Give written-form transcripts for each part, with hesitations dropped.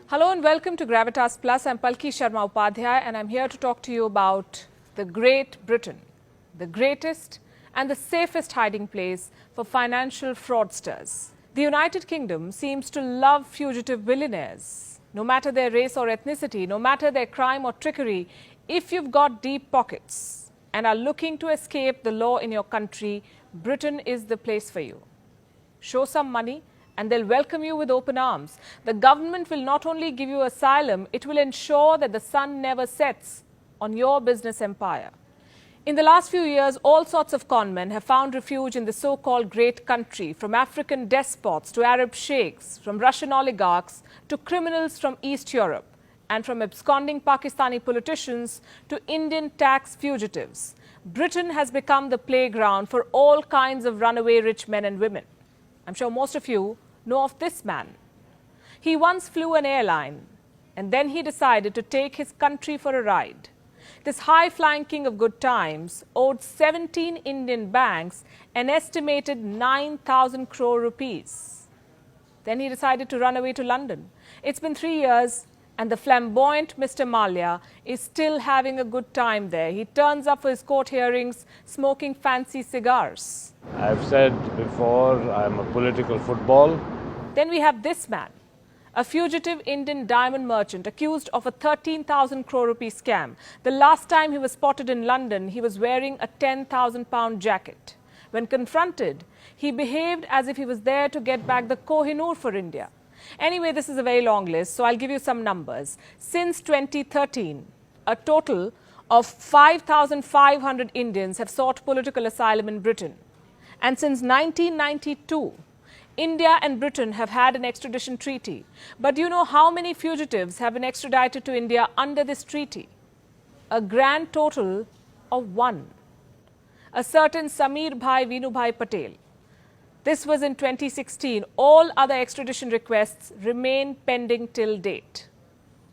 Hello and welcome to Gravitas Plus. I'm Palki Sharma Upadhyay and I'm here to talk to you about the Great Britain, the greatest and the safest hiding place for financial fraudsters. The United Kingdom seems to love fugitive billionaires. No matter their race or ethnicity, no matter their crime or trickery, if you've got deep pockets and are looking to escape the law in your country, Britain is the place for you. Show some money and they'll welcome you with open arms. The government will not only give you asylum, it will ensure that the sun never sets on your business empire. In the last few years, all sorts of conmen have found refuge in the so-called great country, from African despots to Arab sheikhs, from Russian oligarchs to criminals from East Europe, and from absconding Pakistani politicians to Indian tax fugitives. Britain has become the playground for all kinds of runaway rich men and women. I'm sure most of you know of this man. He once flew an airline and then he decided to take his country for a ride. This high-flying king of good times owed 17 Indian banks an estimated 9,000 crore rupees. Then he decided to run away to London. It's been 3 years and the flamboyant Mr. Mallya is still having a good time there. He turns up for his court hearings smoking fancy cigars. I've said before, I'm a political football. Then we have this man, a fugitive Indian diamond merchant accused of a 13,000 crore rupee scam. The last time he was spotted in London, he was wearing a 10,000 pound jacket. When confronted, he behaved as if he was there to get back the Kohinoor for India. Anyway, this is a very long list, so I'll give you some numbers. Since 2013, a total of 5,500 Indians have sought political asylum in Britain. And since 1992, India and Britain have had an extradition treaty. But do you know how many fugitives have been extradited to India under this treaty? A grand total of 1. A certain Samir Bhai Vinubhai Patel. This was in 2016. All other extradition requests remain pending till date.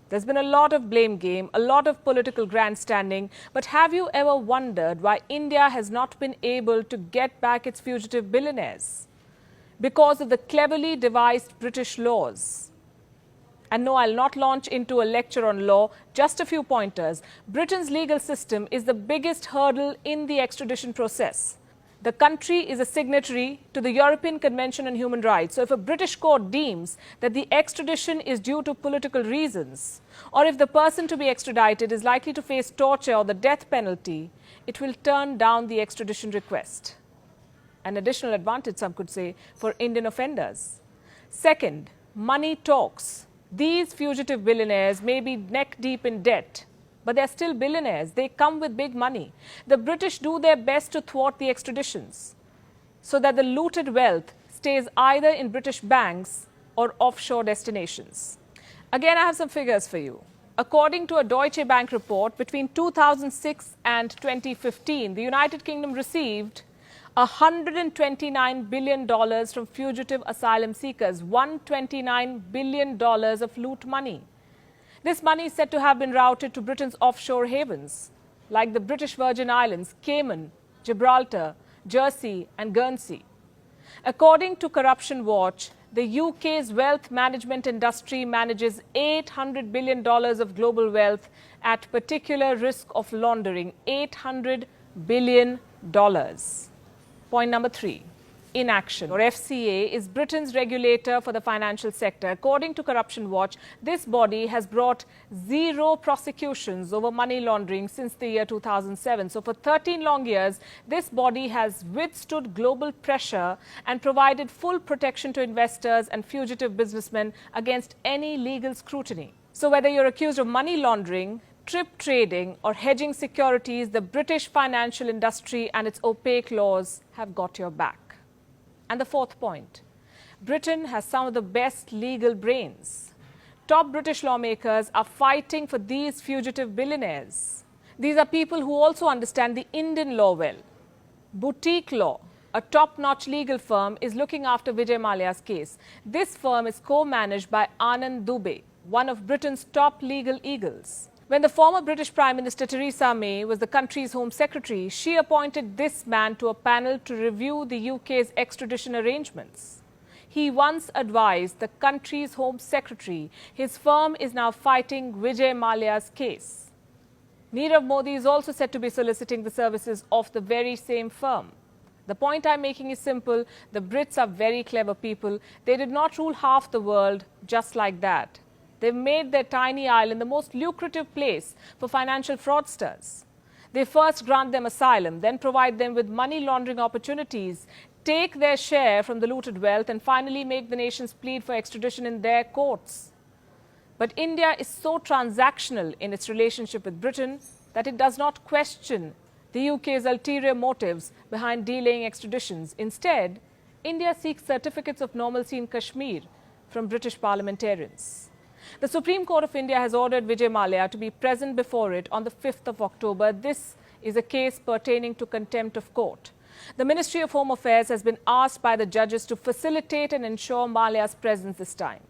There's been a lot of blame game, a lot of political grandstanding, but have you ever wondered why India has not been able to get back its fugitive billionaires? Because of the cleverly devised British laws. And no, I'll not launch into a lecture on law, just a few pointers. Britain's legal system is the biggest hurdle in the extradition process. The country is a signatory to the European Convention on Human Rights. So if a British court deems that the extradition is due to political reasons, or if the person to be extradited is likely to face torture or the death penalty, it will turn down the extradition request. An additional advantage, some could say, for Indian offenders. Second, money talks. These fugitive billionaires may be neck deep in debt, but they're still billionaires. They come with big money. The British do their best to thwart the extraditions so that the looted wealth stays either in British banks or offshore destinations. Again, I have some figures for you. According to a Deutsche Bank report, between 2006 and 2015, the United Kingdom received $129 billion from fugitive asylum seekers, $129 billion of loot money. This money is said to have been routed to Britain's offshore havens, like the British Virgin Islands, Cayman, Gibraltar, Jersey and Guernsey. According to Corruption Watch, the UK's wealth management industry manages $800 billion of global wealth at particular risk of laundering. $800 billion. Point number 3. Inaction, or FCA, is Britain's regulator for the financial sector. According to Corruption Watch, this body has brought 0 prosecutions over money laundering since the year 2007. So for 13 long years, this body has withstood global pressure and provided full protection to investors and fugitive businessmen against any legal scrutiny. So whether you're accused of money laundering, trip trading or hedging securities, the British financial industry and its opaque laws have got your back. And the fourth point, Britain has some of the best legal brains. Top British lawmakers are fighting for these fugitive billionaires. These are people who also understand the Indian law well. Boutique Law, a top-notch legal firm, is looking after Vijay Mallya's case. This firm is co-managed by Anand Dubey, one of Britain's top legal eagles. When the former British Prime Minister Theresa May was the country's Home Secretary, she appointed this man to a panel to review the UK's extradition arrangements. he once advised the country's Home Secretary. His firm is now fighting Vijay Mallya's case. Nirav Modi is also said to be soliciting the services of the very same firm. The point I'm making is simple. The Brits are very clever people. They did not rule half the world just like that. They've made their tiny island the most lucrative place for financial fraudsters. They first grant them asylum, then provide them with money laundering opportunities, take their share from the looted wealth, and finally make the nations plead for extradition in their courts. But India is so transactional in its relationship with Britain that it does not question the UK's ulterior motives behind delaying extraditions. Instead, India seeks certificates of normalcy in Kashmir from British parliamentarians. The Supreme Court of India has ordered Vijay Mallya to be present before it on the 5th of October. This is a case pertaining to contempt of court. The Ministry of Home Affairs has been asked by the judges to facilitate and ensure Mallya's presence this time.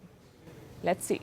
Let's see.